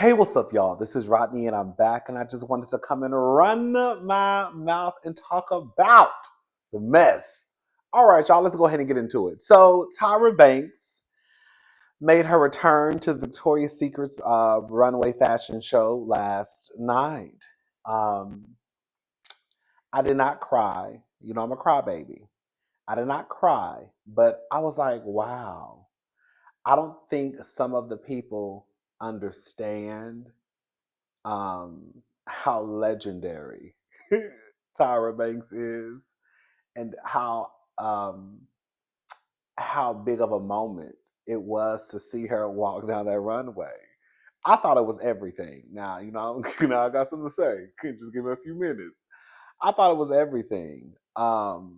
Hey, what's up, y'all? This is Rodney, and I'm back, and I just wanted to come and run my mouth and talk about the mess. All right, y'all, let's go ahead and get into it. So, Tyra Banks made her return to the Victoria's Secret's runway fashion show last night. Um, I did not cry. You know, I'm a crybaby. I did not cry, but I was like, wow. I don't think some of the people understand how legendary Tyra Banks is, and um, how big of a moment it was to see her walk down that runway. I thought it was everything. Now, I got something to say. Just give me a few minutes. I thought it was everything. Tyra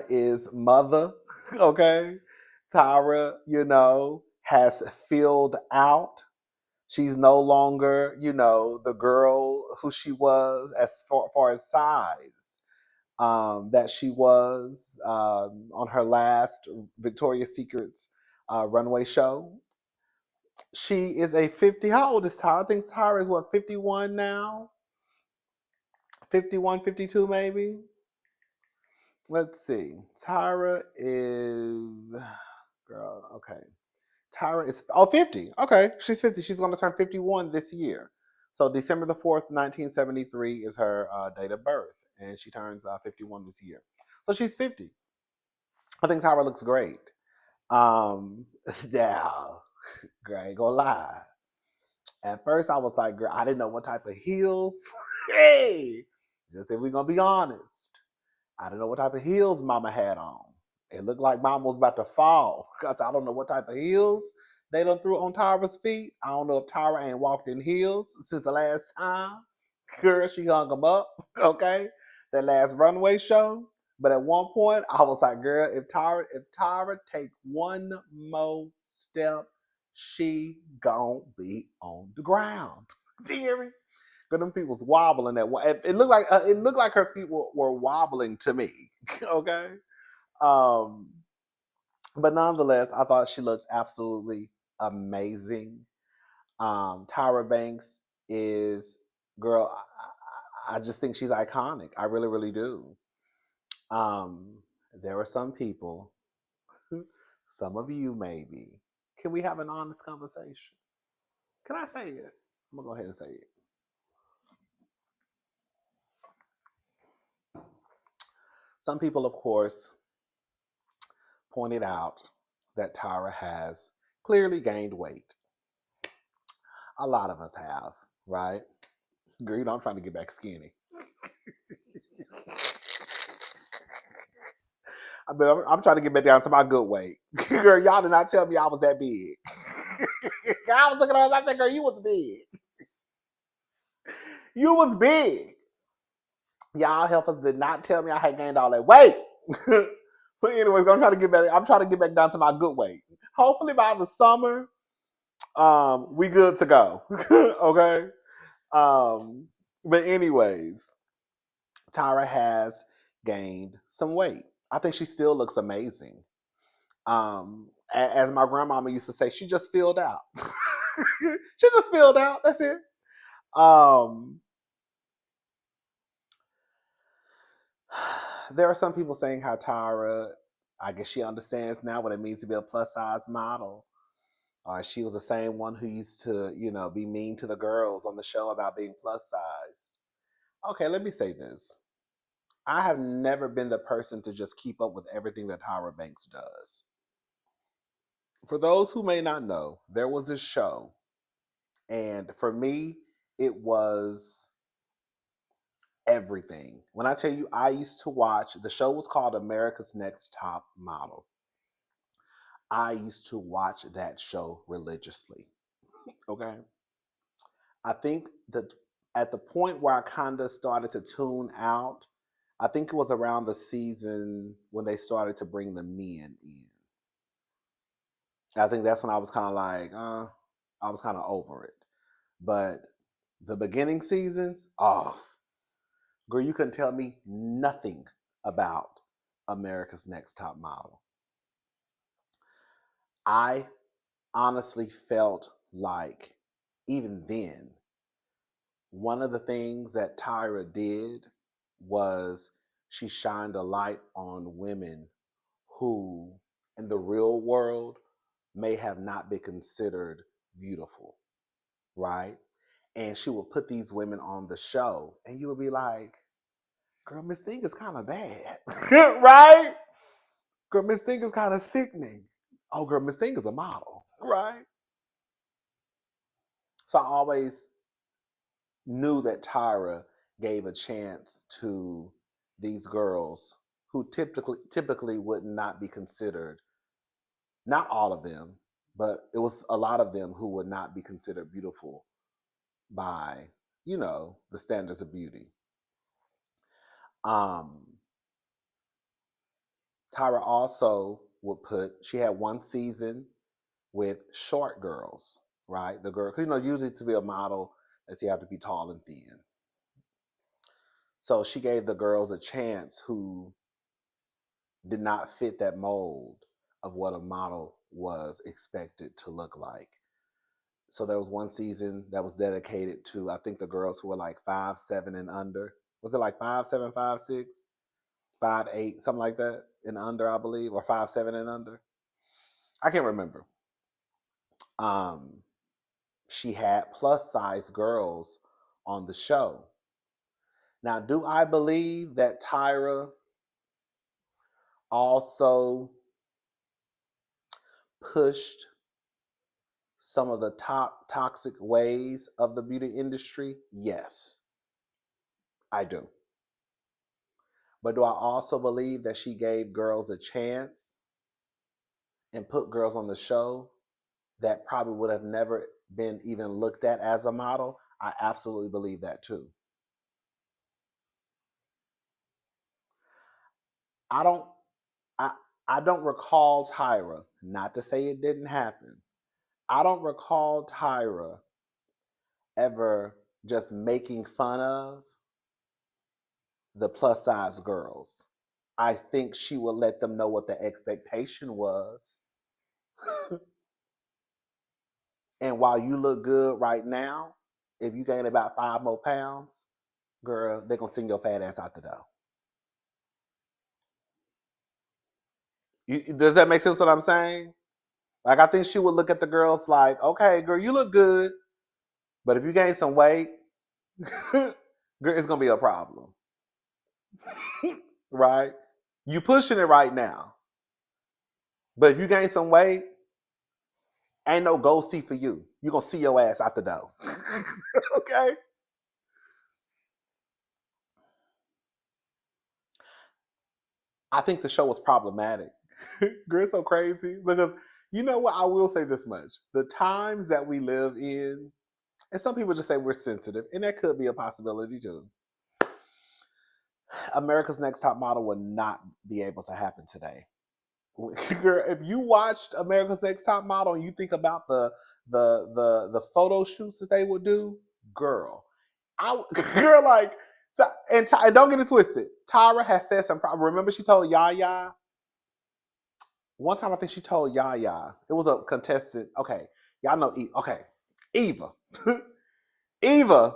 is mother, okay? Tyra, has filled out. She's no longer, the girl who she was as far as size that she was on her last Victoria's Secret's runway show. She is a 50. How old is Tyra? I think Tyra is what, 51 now? 51, 52 maybe? Let's see. Tyra is, girl, okay. Tyra is 50. Okay, she's 50. She's going to turn 51 this year. So December the 4th, 1973 is her date of birth, and she turns 51 this year. So she's 50. I think Tyra looks great. Now, girl, I ain't gonna lie. At first, I was like, girl, I didn't know what type of heels. Hey, just if we're gonna be honest, I didn't know what type of heels Mama had on. It looked like Mama was about to fall because I don't know what type of heels they done threw on Tyra's feet. I don't know if Tyra ain't walked in heels since the last time. Girl, she hung them up, okay? That last runway show. But at one point, I was like, girl, if Tyra take one more step, she gon' be on the ground. Do you hear me? But them people's wobbling at one. It looked like her feet were wobbling to me. Okay. Um, but nonetheless, I thought she looked absolutely amazing. Tyra Banks is, girl. I just think she's iconic. I really, really do. Um, there are some people, some of you maybe. Can we have an honest conversation? Can I say it? I'm gonna go ahead and say it. Some people, of course, pointed out that Tyra has clearly gained weight. A lot of us have, right? Girl, I'm trying to get back skinny. I'm trying to get back down to my good weight. Girl, y'all did not tell me I was that big. I was looking at her, I said, girl, you was big. You was big. Y'all helpers did not tell me I had gained all that weight. So, anyways, I'm trying to get back. I'm trying to get back down to my good weight. Hopefully by the summer, we good to go. Okay. Um, but anyways, Tyra has gained some weight. I think she still looks amazing. As my grandmama used to say, she just filled out. She just filled out. That's it. Um, there are some people saying how Tyra, I guess she understands now what it means to be a plus size model. She was the same one who used to, be mean to the girls on the show about being plus size. Okay, let me say this. I have never been the person to just keep up with everything that Tyra Banks does. For those who may not know, there was this show, and for me, it was everything. When I tell you, I used to watch, the show was called America's Next Top Model. I used to watch that show religiously. Okay. I think that at the point where I kind of started to tune out, I think it was around the season when they started to bring the men in. I think that's when I was kind of like, I was kind of over it. But the beginning seasons, oh, girl, you couldn't tell me nothing about America's Next Top Model. I honestly felt like, even then, one of the things that Tyra did was she shined a light on women who, in the real world, may have not been considered beautiful, right? And she would put these women on the show, and you would be like, girl, Miss Thing is kind of bad, right? Girl, Miss Thing is kind of sickening. Oh, girl, Miss Thing is a model, right? So I always knew that Tyra gave a chance to these girls who typically would not be considered, not all of them, but it was a lot of them who would not be considered beautiful by, the standards of beauty. Um, Tyra also she had one season with short girls, right? The girl, usually to be a model, you have to be tall and thin. So she gave the girls a chance who did not fit that mold of what a model was expected to look like. So there was one season that was dedicated to, I think, the girls who were like 5'7" and under. Was it like 5'7", 5'6", 5'8", something like that and under, I believe, or 5'7" and under? I can't remember. She had plus size girls on the show. Now, do I believe that Tyra also pushed some of the top toxic ways of the beauty industry? Yes, I do. But do I also believe that she gave girls a chance and put girls on the show that probably would have never been even looked at as a model? I absolutely believe that too. I don't I I don't recall Tyra, not to say it didn't happen. I don't recall Tyra ever just making fun of the plus size girls. I think she would let them know what the expectation was. And while you look good right now, if you gain about 5 more pounds, girl, they're gonna send your fat ass out the door. Does that make sense what I'm saying? Like, I think she would look at the girls like, okay, girl, you look good, but if you gain some weight, girl, it's gonna be a problem. Right? You pushing it right now. But if you gain some weight, ain't no go see for you. You're gonna see your ass out the door. Okay? I think the show was problematic. Girl, it's so crazy because you know what? I will say this much. The times that we live in, and some people just say we're sensitive, and that could be a possibility too. America's Next Top Model would not be able to happen today. Girl, if you watched America's Next Top Model and you think about the photo shoots that they would do, girl, girl, like, and don't get it twisted. Tyra has said some. Remember, she told Yaya one time. I think she told Yaya it was a contestant. Okay, y'all know. Okay, Eva, Eva.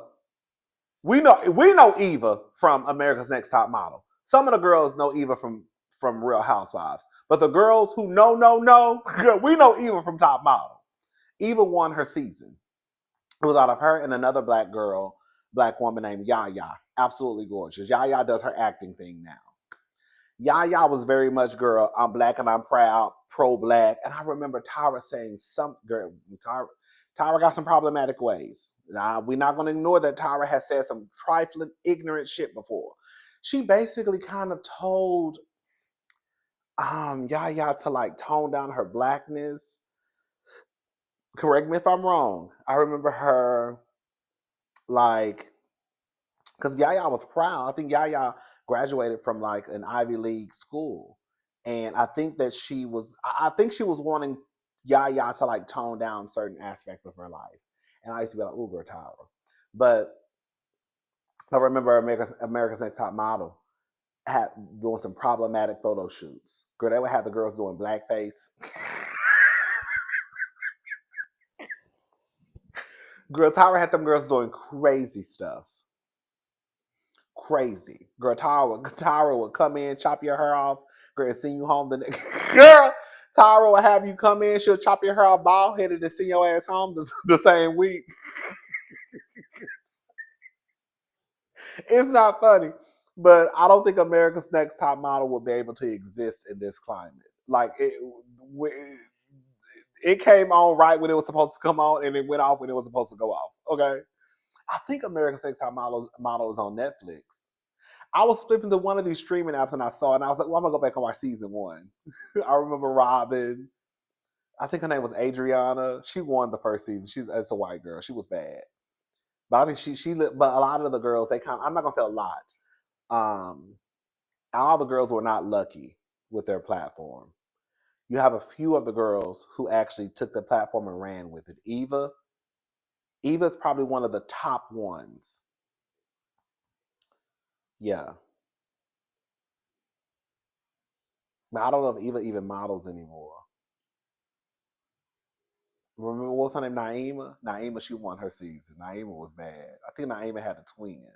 We know Eva from America's Next Top Model. Some of the girls know Eva from Real Housewives, but the girls who know, we know Eva from Top Model. Eva won her season. It was out of her and another black woman named Yaya. Absolutely gorgeous. Yaya does her acting thing now. Yaya was very much, girl, I'm black and I'm proud, pro-black. And I remember Tyra saying girl, Tyra got some problematic ways. Now, we're not going to ignore that Tyra has said some trifling, ignorant shit before. She basically kind of told Yaya to like tone down her blackness. Correct me if I'm wrong. I remember her like, because Yaya was proud. I think Yaya graduated from like an Ivy League school, and I think she was wanting Yaya to like tone down certain aspects of her life. And I used to be like, "Ooh, girl, Tyra," but I remember America's Next Top Model had doing some problematic photo shoots. Girl, they would have the girls doing blackface. Girl, Tyra had them girls doing crazy stuff. Crazy. Girl, Tyra would come in, chop your hair off, girl, and send you home the next. Girl, Tyra will have you come in, she'll chop your hair off bald headed and send your ass home the same week. It's not funny. But I don't think America's Next Top Model will be able to exist in this climate. Like it came on right when it was supposed to come on, and it went off when it was supposed to go off. Okay, I think America's Next Top Model is on Netflix. I was flipping to one of these streaming apps and I saw it, and I was like, well, I'm gonna go back and watch season one. I remember Robin. I think her name was Adriana. She won the first season. It's a white girl. She was bad, but I think but a lot of the girls, they kind of, I'm not gonna say a lot. Um, all the girls were not lucky with their platform. You have a few of the girls who actually took the platform and ran with it. Eva's probably one of the top ones. Yeah. But I don't know if Eva even models anymore. Remember what's her name? Naima? Naima, she won her season. Naima was bad. I think Naima had a twin.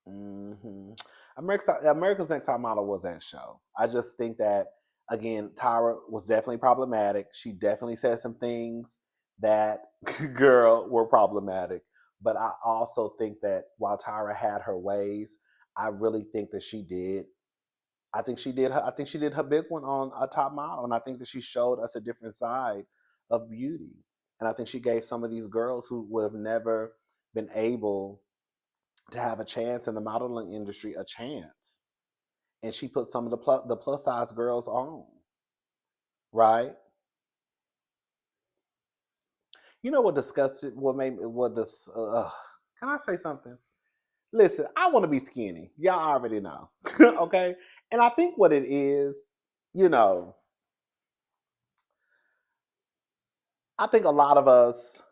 hmm America's Next Top Model was that show. I just think that again, Tyra was definitely problematic. She definitely said some things that girl were problematic. But I also think that while Tyra had her ways, I really think that she did. I think she did her big one on a top model, and I think that she showed us a different side of beauty. And I think she gave some of these girls who would have never been able to have a chance in the modeling industry a chance. And she put some of the plus size girls on, right? You know what disgusted? What made what this? Can I say something? Listen, I want to be skinny. Y'all already know, okay? And I think what it is, you know, I think a lot of us,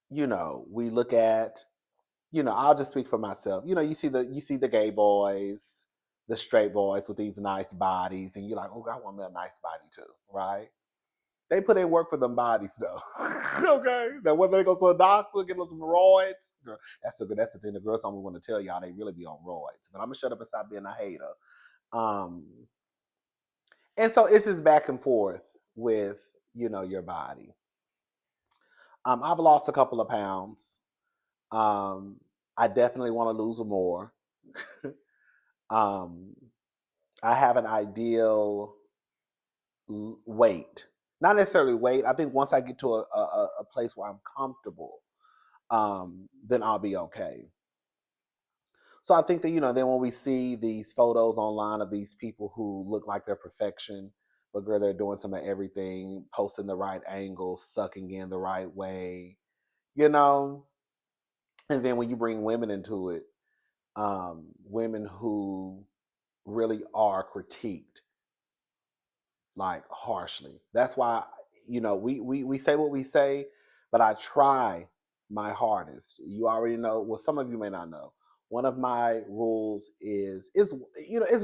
we look at, I'll just speak for myself. You see the gay boys, the straight boys with these nice bodies, and you're like, oh, I want me a nice body too, right? They put in work for them bodies though. Okay. Now whether they go to a doctor, get them some roids, girl, that's the thing. The girls only want to tell y'all they really be on roids. But I'm gonna shut up and stop being a hater. Um, and so it's this back and forth with, your body. I've lost a couple of pounds. Um, I definitely want to lose more. um, I have an ideal weight, not necessarily weight. I think once I get to a place where I'm comfortable, then I'll be okay. So I think that then when we see these photos online of these people who look like they're perfection, but girl, they're doing some of everything, posting the right angle, sucking in the right way, you know. And then when you bring women into it, women who really are critiqued like harshly. That's why we say what we say, but I try my hardest. You already know. Well, some of you may not know. One of my rules is it's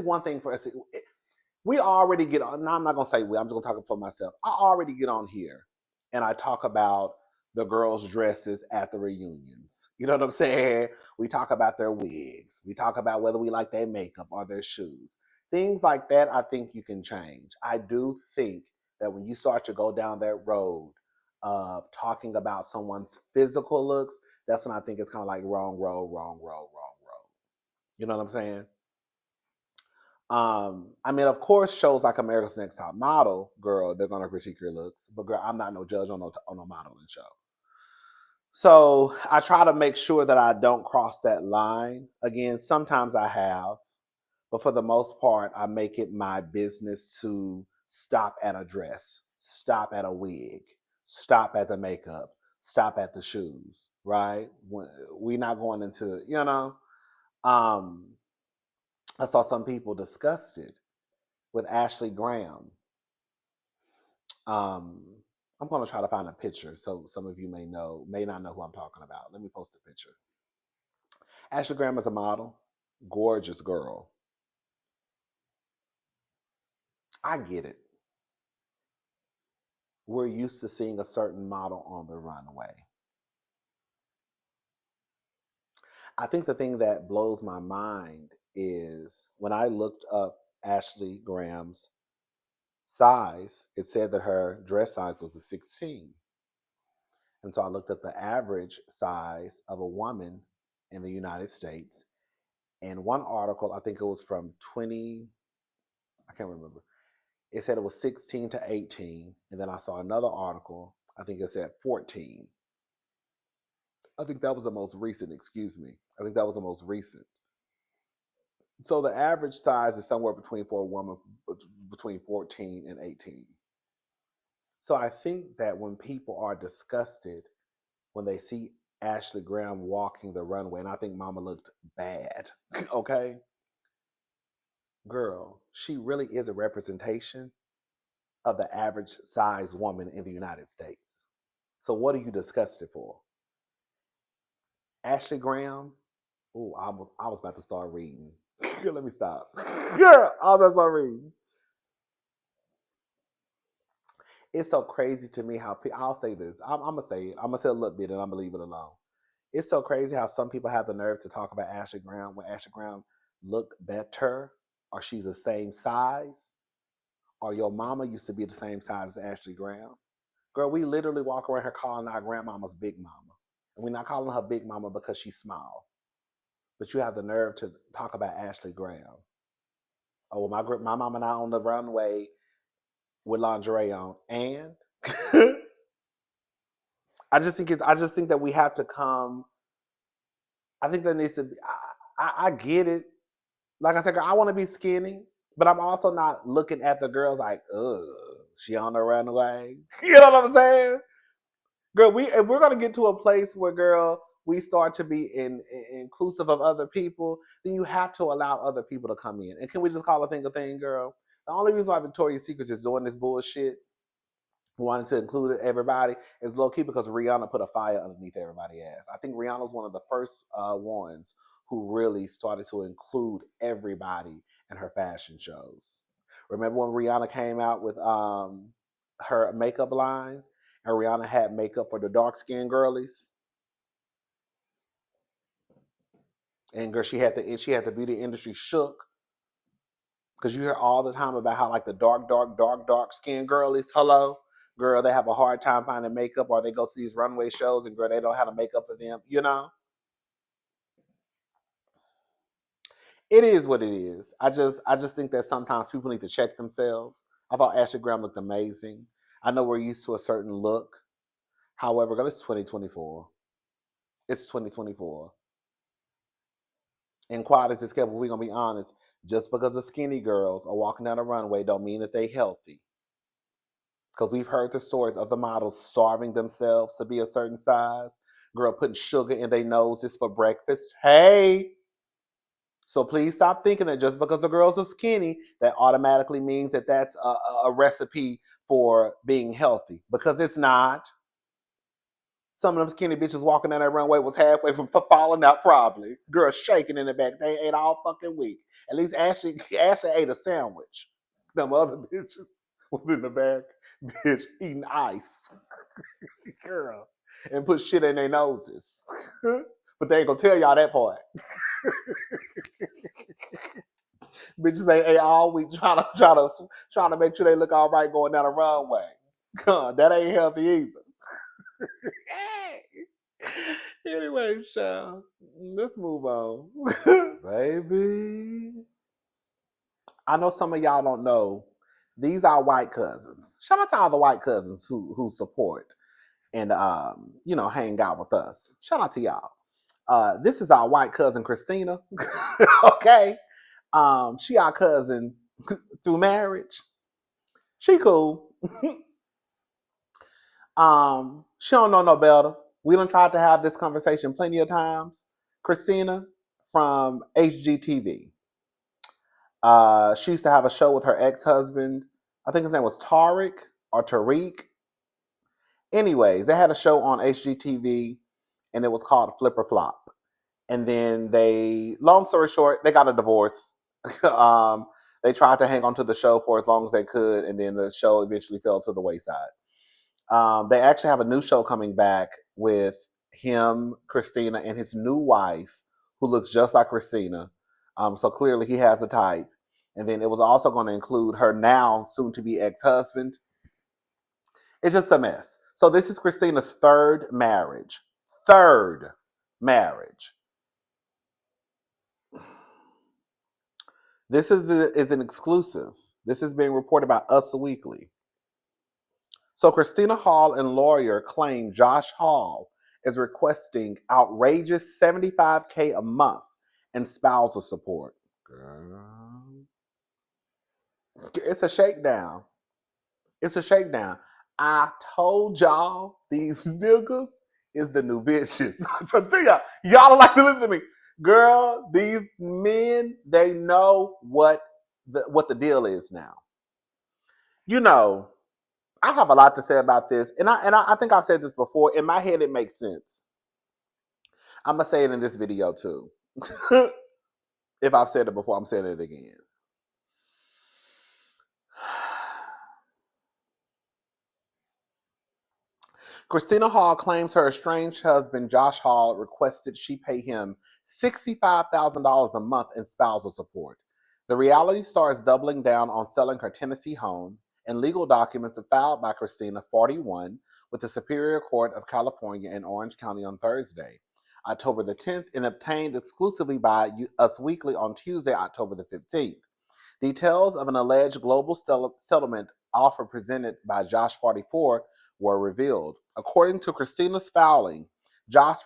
one thing for us. We already get on. No, I'm not gonna say we. I'm just gonna talk for myself. I already get on here, and I talk about the girls' dresses at the reunions. You know what I'm saying? We talk about their wigs. We talk about whether we like their makeup or their shoes. Things like that. I think you can change. I do think that when you start to go down that road of talking about someone's physical looks, that's when I think it's kind of like wrong road, wrong road, wrong road. You know what I'm saying? I mean, of course, shows like America's Next Top Model, girl, they're gonna critique your looks, but girl, I'm not no judge on no modeling show. So I try to make sure that I don't cross that line. Again, sometimes I have, but for the most part, I make it my business to stop at a dress, stop at a wig, stop at the makeup, stop at the shoes. Right? We're not going into, Um, I saw some people disgusted with Ashley Graham. Um, I'm going to try to find a picture so some of you may not know who I'm talking about. Let me post a picture. Ashley Graham is a model, gorgeous girl. I get it. we're used to seeing a certain model on the runway. I think the thing that blows my mind is when I looked up Ashley Graham's size, it said that her dress size was a 16. And so I looked up the average size of a woman in the United States. And one article, I think it was from 20, I can't remember. It said it was 16 to 18. And then I saw another article, I think it said 14. I think that was the most recent, excuse me. I think that was the most recent. So the average size is somewhere between for a woman between 14 and 18. So I think that when people are disgusted when they see Ashley Graham walking the runway, and I think Mama looked bad, okay? Girl, she really is a representation of the average size woman in the United States. So what are you disgusted for? Ashley Graham, oh, I was about to start reading. Let me stop. Girl, I was about to start reading. It's so crazy to me how I'll say this. I'm gonna say it. I'm gonna say a little bit, and I'm gonna leave it alone. It's so crazy how some people have the nerve to talk about Ashley Graham when Ashley Graham look better, or she's the same size, or your mama used to be the same size as Ashley Graham. Girl, we literally walk around here calling our grandmama's big mama, and we're not calling her big mama because she's small. But you have the nerve to talk about Ashley Graham. Oh, well, my mama not on the runway with lingerie on, and I just think that we have to come. I think there needs to be. I get it. Like I said, girl, I want to be skinny, but I'm also not looking at the girls like, ugh, she on the runway. You know what I'm saying? Girl, if we're gonna get to a place where, girl, we start to be inclusive of other people, then you have to allow other people to come in. And can we just call a thing, girl? The only reason why Victoria's Secrets is doing this bullshit, wanting to include everybody, is low key because Rihanna put a fire underneath everybody's ass. I think Rihanna was one of the first ones who really started to include everybody in her fashion shows. Remember when Rihanna came out with her makeup line, and Rihanna had makeup for the dark skinned girlies, and girl, she had the beauty industry shook because you hear all the time about how like the dark skin girlies, hello, girl, they have a hard time finding makeup, or they go to these runway shows and girl, they don't have a makeup for them. You know, it is what it is. I just think that sometimes people need to check themselves. I thought Ashley Graham looked amazing. I know we're used to a certain look. However, girl, it's 2024. It's 2024. And quiet as it's kept, we're gonna be honest. Just because the skinny girls are walking down the runway, don't mean that they healthy. Because we've heard the stories of the models starving themselves to be a certain size. Girl putting sugar in their noses for breakfast. Hey, so please stop thinking that just because the girls are skinny, that automatically means that that's a recipe for being healthy. Because it's not. Some of them skinny bitches walking down that runway was halfway from falling out probably. Girl shaking in the back. They ate all fucking week. At least Ashley ate a sandwich. Them other bitches was in the back, bitch, eating ice. Girl. And put shit in their noses. But they ain't gonna tell y'all that part. Bitches ate all week trying to make sure they look all right going down the runway. That ain't healthy either. Anyway, child, let's move on. Baby. I know some of y'all don't know. These are white cousins. Shout out to all the white cousins who support and hang out with us. Shout out to y'all. This is our white cousin Christina. Okay. She our cousin through marriage. She cool. She don't know no better. We done tried to have this conversation plenty of times. Christina from HGTV. She used to have a show with her ex-husband. I think his name was Tariq or Tariq. Anyways, they had a show on HGTV, and it was called Flip or Flop. And then long story short, they got a divorce. They tried to hang on to the show for as long as they could, and then the show eventually fell to the wayside. They actually have a new show coming back with him, Christina, and his new wife, who looks just like Christina. So clearly he has a type. And then it was also going to include her now soon to be ex husband. It's just a mess. So this is Christina's third marriage. Third marriage. This is an exclusive. This is being reported by Us Weekly. So Christina Hall and lawyer claim Josh Hall is requesting outrageous $75K a month in spousal support. Girl. It's a shakedown. It's a shakedown. I told y'all these niggas is the new bitches. Y'all don't like to listen to me. Girl, these men, they know what the deal is now. You know, I have a lot to say about this, and I think I've said this before. In my head, it makes sense. I'm gonna say it in this video too. If I've said it before, I'm saying it again. Christina Hall claims her estranged husband, Josh Hall, requested she pay him $65,000 a month in spousal support. The reality star is doubling down on selling her Tennessee home, and legal documents filed by Christina, 41, with the Superior Court of California in Orange County on Thursday, October the 10th, and obtained exclusively by Us Weekly on Tuesday, October the 15th. Details of an alleged global settlement offer presented by Josh 44 were revealed. According to Christina's filing, Josh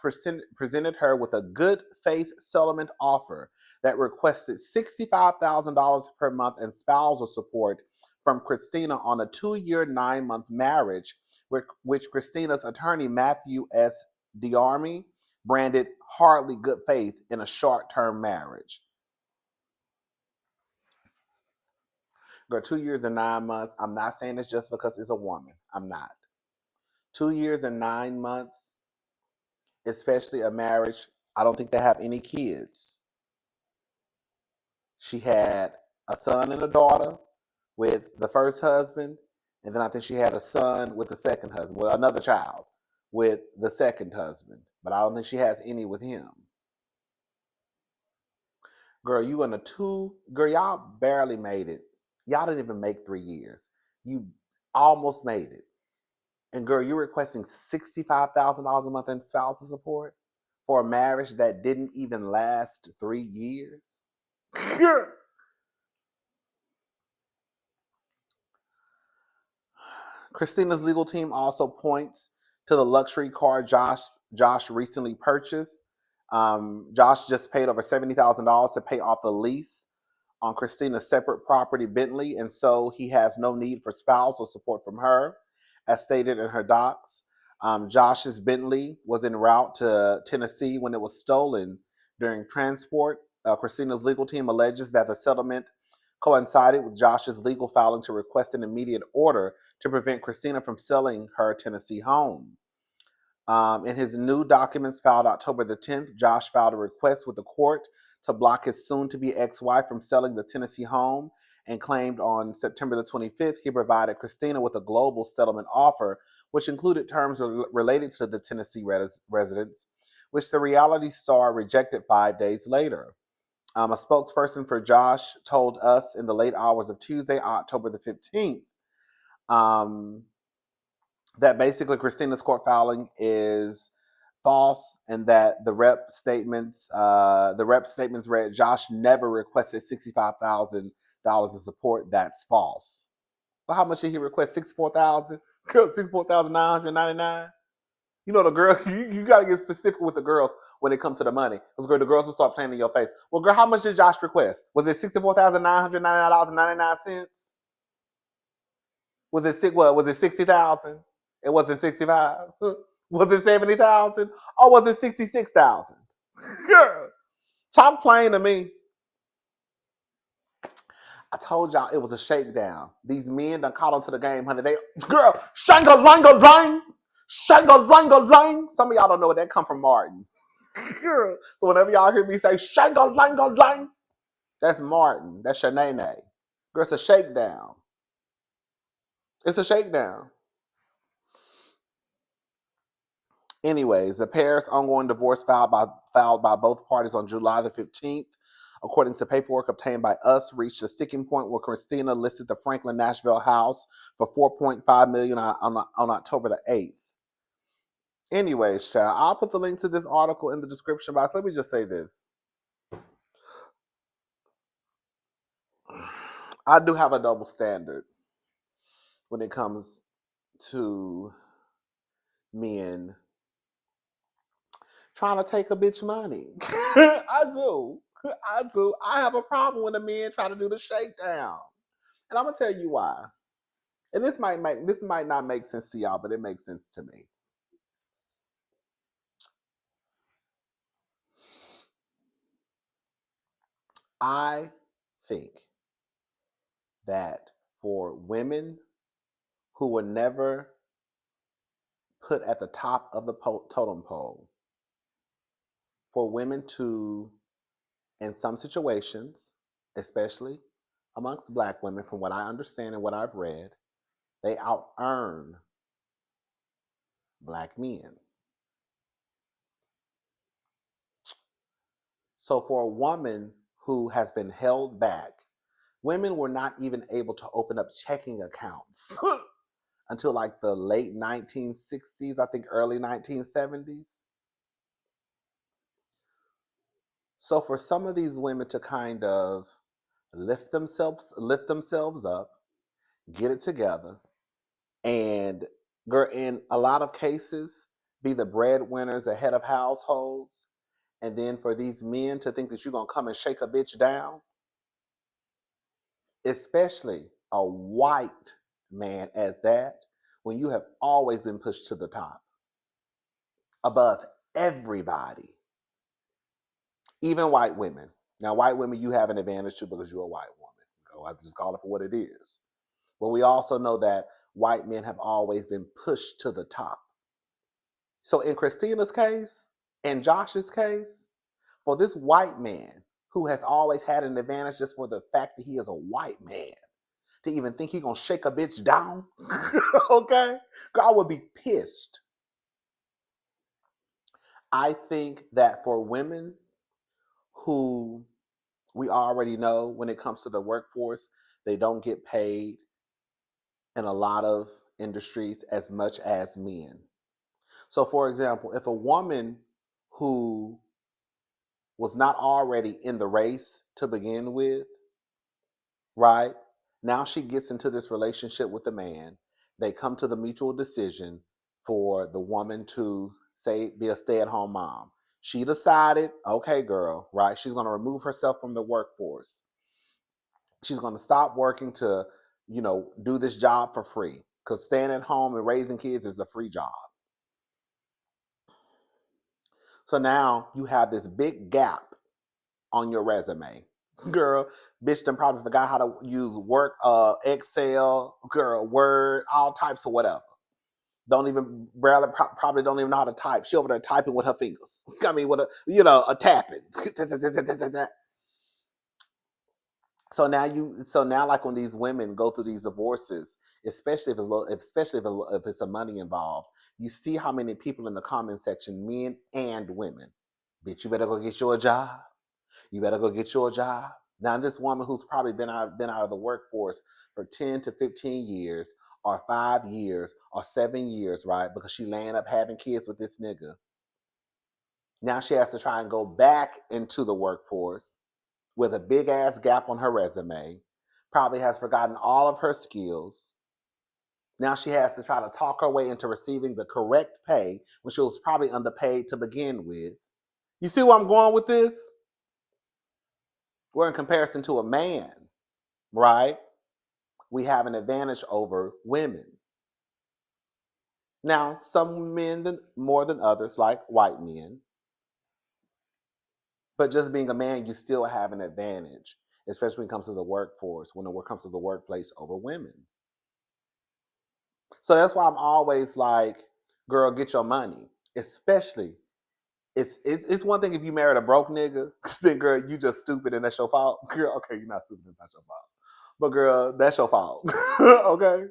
presented her with a good faith settlement offer that requested $65,000 per month in spousal support from Christina on a 2-year, 9-month marriage, which Christina's attorney, Matthew S. Diarmi, branded hardly good faith in a short-term marriage. Girl, 2 years and 9 months. I'm not saying it's just because it's a woman. I'm not. 2 years and 9 months, especially a marriage. I don't think they have any kids. She had a son and a daughter with the first husband, and then I think she had a son with the second husband. Well, another child with the second husband, but I don't think she has any with him. Girl, you in a girl, y'all barely made it. Y'all didn't even make 3 years. You almost made it. And girl, you're requesting $65,000 a month in spousal support for a marriage that didn't even last 3 years? Christina's legal team also points to the luxury car Josh recently purchased. Josh just paid over $70,000 to pay off the lease on Christina's separate property, Bentley, and so he has no need for spousal support from her, as stated in her docs. Josh's Bentley was en route to Tennessee when it was stolen during transport. Christina's legal team alleges that the settlement coincided with Josh's legal filing to request an immediate order to prevent Christina from selling her Tennessee home. In his new documents filed October the 10th, Josh filed a request with the court to block his soon-to-be ex-wife from selling the Tennessee home, and claimed on September the 25th he provided Christina with a global settlement offer, which included terms related to the Tennessee residence, which the reality star rejected 5 days later. A spokesperson for Josh told Us in the late hours of Tuesday, October the 15th, that basically Christina's court filing is false, and that the rep statements read Josh never requested $65,000 in support. That's false. Well, how much did he request? $64,000? $64,999. You know, the girl, you got to get specific with the girls when it comes to the money. Because the girls will start playing in your face. Well, girl, how much did Josh request? Was it $64,999.99? Was it 60,000? It wasn't 65. Was it 70,000? Or was it 66,000? Girl, talk plain to me. I told y'all it was a shakedown. These men done caught onto the game, honey. Girl, shanga-langa-lang. Shanga-langa-lang. Some of y'all don't know where that come from, Martin. Girl. So whenever y'all hear me say shanga-langa-lang, that's Martin. That's Shanae. Girl, it's a shakedown. It's a shakedown. Anyways, the pair's ongoing divorce filed by both parties on July the 15th, according to paperwork obtained by us, reached a sticking point where Christina listed the Franklin Nashville house for $4.5 million on October the 8th. Anyways, child, I'll put the link to this article in the description box. Let me just say this. I do have a double standard when it comes to men trying to take a bitch money. I do. I do. I have a problem when a man try to do the shakedown. And I'm gonna tell you why. And this might not make sense to y'all, but it makes sense to me. I think that for women who were never put at the top of the totem pole, for women to, in some situations, especially amongst black women, from what I understand and what I've read, they out earn black men. So for a woman who has been held back, women were not even able to open up checking accounts until like the late 1960s, I think early 1970s. So for some of these women to kind of lift themselves up, get it together, and in a lot of cases be the breadwinners, the head of households, and then for these men to think that you're gonna come and shake a bitch down, especially a white man at that, when you have always been pushed to the top above everybody, even white women. Now, white women, you have an advantage too because you're a white woman. I just call it for what it is. But we also know that white men have always been pushed to the top. So in Christina's case, in Josh's case, for this white man who has always had an advantage just for the fact that he is a white man, to even think he gonna shake a bitch down, okay? God would be pissed. I think that for women who we already know when it comes to the workforce, they don't get paid in a lot of industries as much as men. So, for example, if a woman who was not already in the race to begin with, right? Now she gets into this relationship with the man. They come to the mutual decision for the woman to say be a stay-at-home mom. She decided, okay, girl, right? She's going to remove herself from the workforce. She's going to stop working to, do this job for free because staying at home and raising kids is a free job. So now you have this big gap on your resume. Girl, bitch done probably forgot how to use work, Excel, girl, Word, all types of whatever. Probably don't even know how to type. She over there typing with her fingers. I mean, with a tapping. So now, like when these women go through these divorces, especially if it's a money involved, you see how many people in the comment section, men and women, bitch, you better go get your job. You better go get your job. Now, this woman who's probably been out of the workforce for 10 to 15 years, or 5 years, or 7 years, right? Because she laying up having kids with this nigga. Now she has to try and go back into the workforce with a big ass gap on her resume. Probably has forgotten all of her skills. Now she has to try to talk her way into receiving the correct pay when she was probably underpaid to begin with. You see where I'm going with this? We're in comparison to a man, right? We have an advantage over women. Now, some men more than others, like white men, but just being a man, you still have an advantage, especially when it comes to the workforce, when it comes to the workplace over women. So that's why I'm always like, girl, get your money. Especially, it's one thing if you married a broke nigga, then girl, you just stupid and that's your fault. Girl, okay, you're not stupid, it's not your fault. But girl, that's your fault. Okay?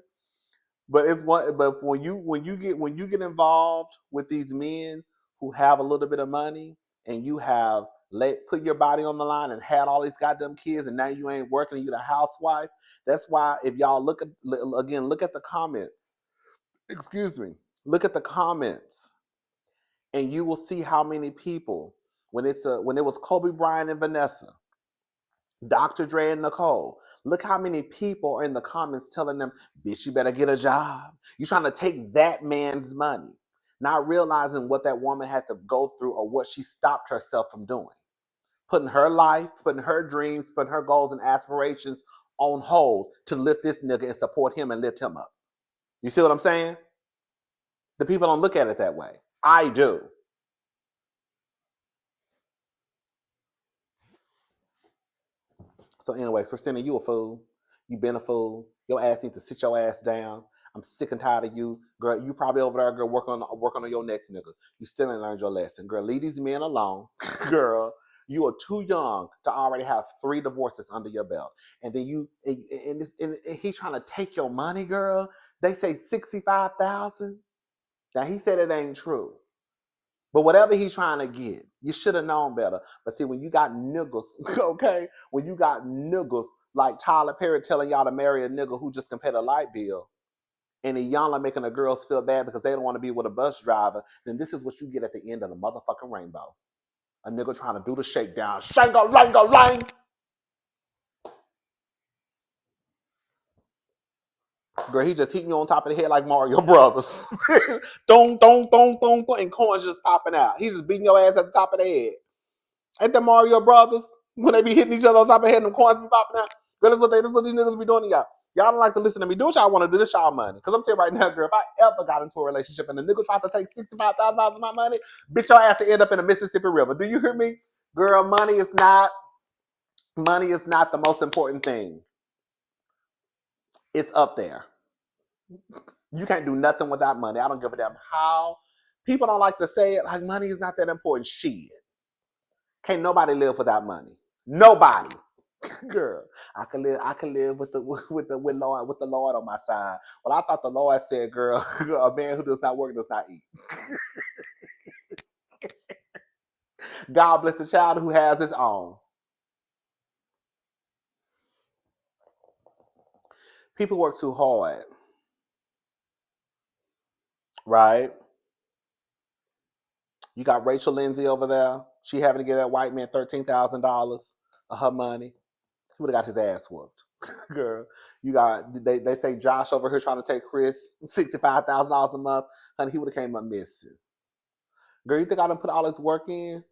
But it's one. But when you get involved with these men who have a little bit of money, and you have put your body on the line and had all these goddamn kids, and now you ain't working, and you're a housewife. That's why if y'all look at the comments. Excuse me. Look at the comments, and you will see how many people when it was Kobe Bryant and Vanessa, Dr. Dre and Nicole. Look how many people are in the comments telling them, bitch, you better get a job. You're trying to take that man's money, not realizing what that woman had to go through or what she stopped herself from doing. Putting her life, putting her dreams, putting her goals and aspirations on hold to lift this nigga and support him and lift him up. You see what I'm saying? The people don't look at it that way. I do. So anyways, Christina, you a fool. You been a fool. Your ass needs to sit your ass down. I'm sick and tired of you. Girl, you probably over there, girl, working on your next nigga. You still ain't learned your lesson. Girl, leave these men alone. Girl, you are too young to already have 3 divorces under your belt. And then and he's trying to take your money, girl. They say 65,000. Now he said it ain't true. But whatever he's trying to get, you should have known better. But see, when you got niggas, okay, when you got niggas like Tyler Perry telling y'all to marry a nigga who just can pay the light bill, and then y'all are making the girls feel bad because they don't want to be with a bus driver, then this is what you get at the end of the motherfucking rainbow. A nigga trying to do the shakedown. Shang-a-lang-a-lang. Girl, he just hitting you on top of the head like Mario Brothers. Dong, dong, dong, dong, dong, and coins just popping out. He just beating your ass at the top of the head. Ain't the Mario Brothers when they be hitting each other on top of the head and them coins be popping out? Girl, that's what these niggas be doing to y'all. Y'all don't like to listen to me. Do what y'all want to do. This y'all money. Because I'm saying right now, girl, if I ever got into a relationship and the nigga tried to take $65,000 of my money, bitch, your ass to end up in the Mississippi River. Do you hear me? Girl, money is not the most important thing. It's up there. You can't do nothing without money. I don't give a damn how. People don't like to say it like money is not that important. Shit. Can't nobody live without money. Nobody. Girl, I can live with the Lord on my side. Well, I thought the Lord said, girl, a man who does not work does not eat. God bless the child who has his own. People work too hard, right? You got Rachel Lindsay over there. She having to give that white man $13,000 of her money. He would have got his ass whooped. Girl, you got they say Josh over here trying to take Chris $65,000 a month, honey. He would have came up missing. Girl, you think I done put all this work in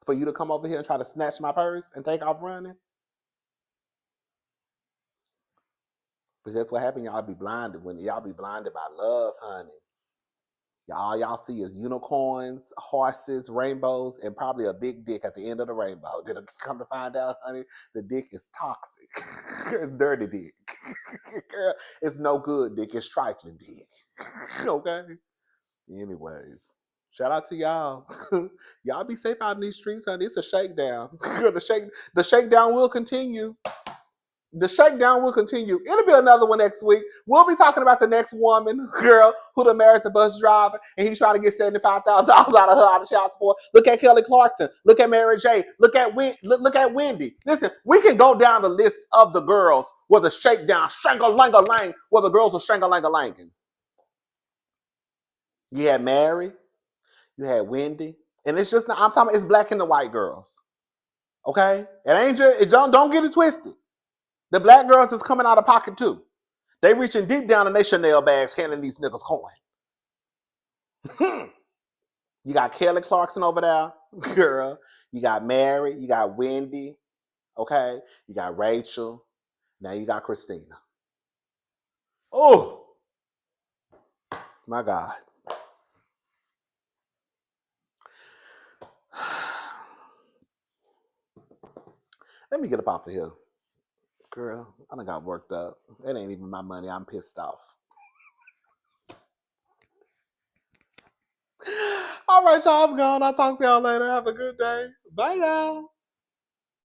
for you to come over here and try to snatch my purse and take off running? But that's what happened. Y'all be blinded when y'all be blinded by love, honey. Y'all see is unicorns, horses, rainbows, and probably a big dick at the end of the rainbow. Then come to find out, honey, the dick is toxic. It's dirty dick. Girl, it's no good dick. It's trifling dick. Okay? Anyways. Shout out to y'all. Y'all be safe out in these streets, honey. It's a shakedown. The shakedown will continue. The shakedown will continue. It'll be another one next week. We'll be talking about the next woman, girl, who done married the bus driver, and he's trying to get $75,000 out of her out of child support. Look at Kelly Clarkson. Look at Mary J. Look at Wendy. Listen, we can go down the list of the girls where the shakedown, shang-a-lang-a-lang, where the girls are shang-a-lang-a-langing. You had Mary. You had Wendy. And it's just not, I'm talking, it's black and the white girls. Okay? It ain't just, don't get it twisted. The black girls is coming out of pocket too. They reaching deep down in their Chanel bags, handing these niggas coin. You got Kelly Clarkson over there, girl. You got Mary. You got Wendy. Okay? You got Rachel. Now you got Christina. Oh, my God. Let me get up off of here. Girl, I done got worked up. It ain't even my money. I'm pissed off. All right, y'all. I'm gone. I'll talk to y'all later. Have a good day. Bye, y'all.